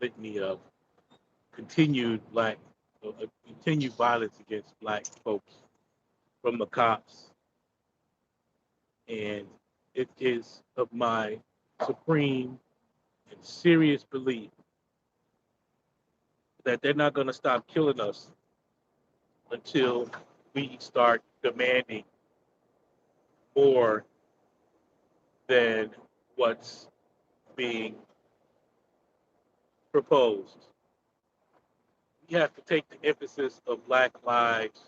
litany of continued continued violence against black folks from the cops, and it is of my supreme and serious belief that they're not going to stop killing us until we start demanding more than what's being proposed. We have to take the emphasis of Black Lives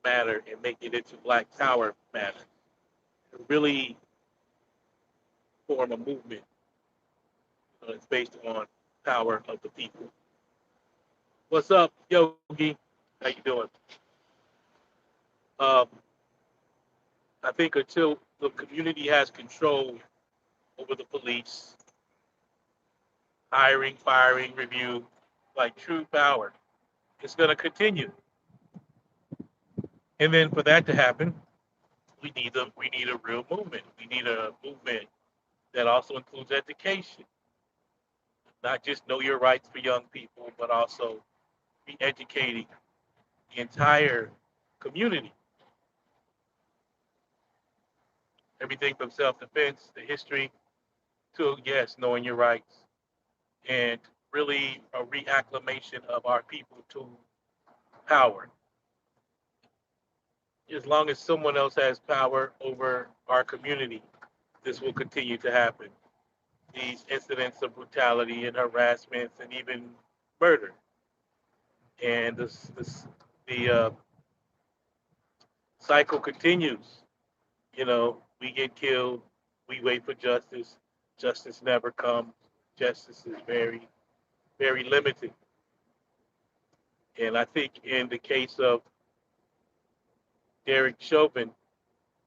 Matter and make it into Black Power Matter. And really form a movement that's based on power of the people. What's up, Yogi? How you doing? Um, I think until the community has control over the police, hiring, firing, review, like true power, it's going to continue. And then for that to happen, we need a real movement. We need a movement that also includes education, not just know your rights for young people, but also be educating the entire community. Everything from self-defense, the history, to yes, knowing your rights, and really a reacclimation of our people to power. As long as someone else has power over our community, this will continue to happen. These incidents of brutality and harassment and even murder. And the cycle continues. We get killed, we wait for justice. Justice never comes. Justice is very, very limited. And I think in the case of Derek Chauvin,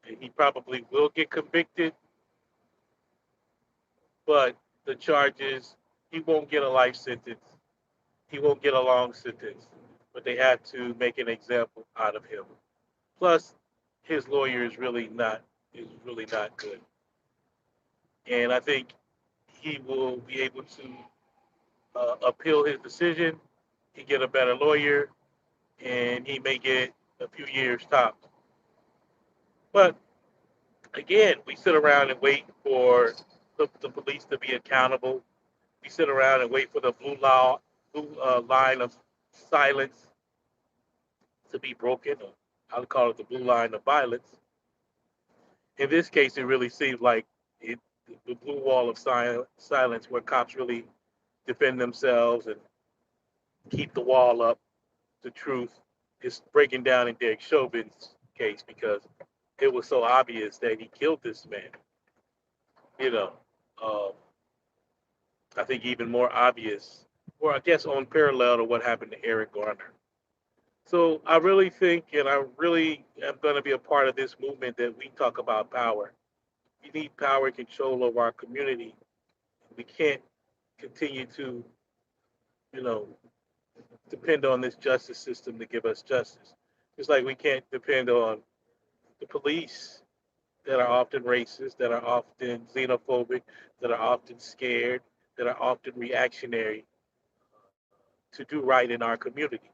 he probably will get convicted, but the charges, he won't get a life sentence. He won't get a long sentence, but they have to make an example out of him. Plus, his lawyer is really not good, and I think he will be able to appeal his decision. He get a better lawyer, and he may get a few years tops. But again, we sit around and wait for the police to be accountable. We sit around and wait for the blue line of silence to be broken. Or I would call it the blue line of violence. In this case, it really seems like it, the blue wall of silence, where cops really defend themselves and keep the wall up. The truth is breaking down in Derek Chauvin's case because it was so obvious that he killed this man. You know, uh, I think even more obvious, or I guess on parallel to what happened to Eric Garner. So I really think, and I really am going to be a part of this movement that we talk about power. We need power and control over our community. We can't continue to, you know, depend on this justice system to give us justice. Just like we can't depend on the police that are often racist, that are often xenophobic, that are often scared, that are often reactionary to do right in our community.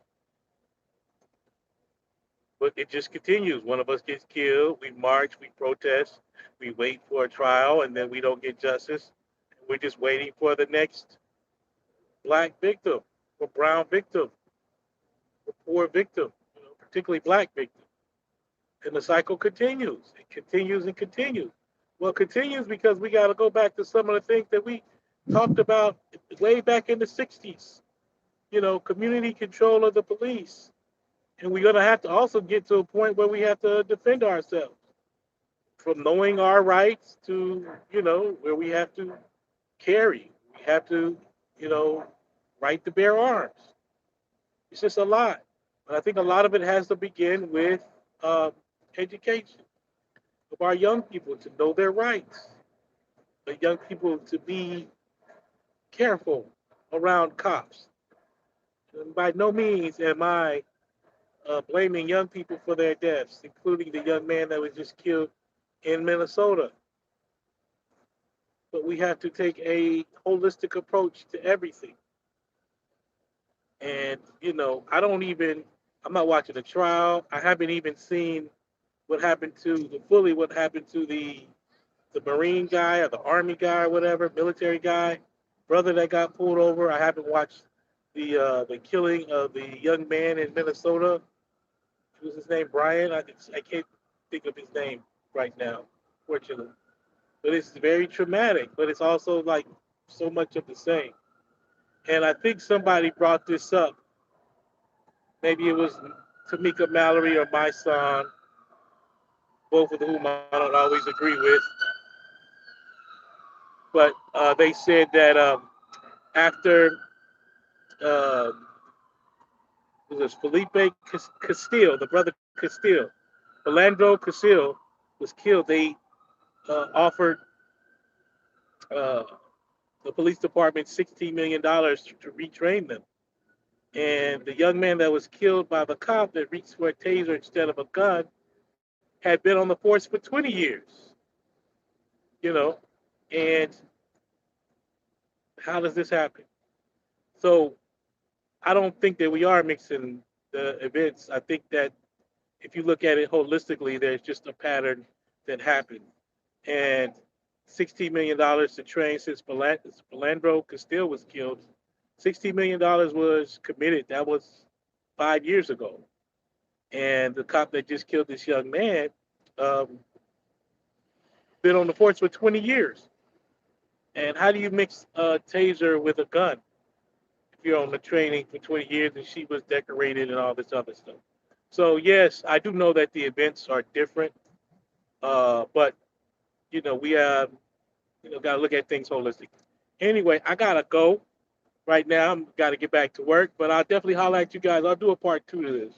But it just continues. One of us gets killed, we march, we protest, we wait for a trial, and then we don't get justice. We're just waiting for the next black victim, or brown victim, or poor victim, particularly black victim. And the cycle continues. It continues and continues. Well, it continues because we got to go back to some of the things that we talked about way back in the 60s. Community control of the police. And we're going to have to also get to a point where we have to defend ourselves from knowing our rights to, where we have to carry. We have to, you know, right to bear arms. It's just a lot. But I think a lot of it has to begin with uh, education of our young people to know their rights, the young people to be careful around cops. And by no means am I blaming young people for their deaths, including the young man that was just killed in Minnesota. but we have to take a holistic approach to everything. And I don't even. I'm not watching the trial. I haven't even seen what happened to the Marine guy or the Army guy or whatever, military guy, brother that got pulled over. I haven't watched the killing of the young man in Minnesota. What was his name? Brian. I can't think of his name right now, fortunately. But it's very traumatic. But it's also like so much of the same. And I think somebody brought this up. Maybe it was Tamika Mallory or my son, both of whom I don't always agree with. But they said that after uh, it was Felipe Castile, the brother Castile, Philandro Castile was killed. They offered uh, the police department $16 million to retrain them. And the young man that was killed by the cop that reached for a taser instead of a gun had been on the force for 20 years. You know, and how does this happen? So I don't think that we are mixing the events. I think that if you look at it holistically, there's just a pattern that happened. And $16 million to train since Philandro Castile was killed. $16 million was committed. That was 5 years ago. And the cop that just killed this young man um, been on the force for 20 years. And how do you mix a taser with a gun if you're on the training for 20 years and she was decorated and all this other stuff? So yes, I do know that the events are different, but we have got to look at things holistically. Anyway, I gotta go right now. I'm got to get back to work, but I'll definitely holler at you guys. I'll do a part two to this.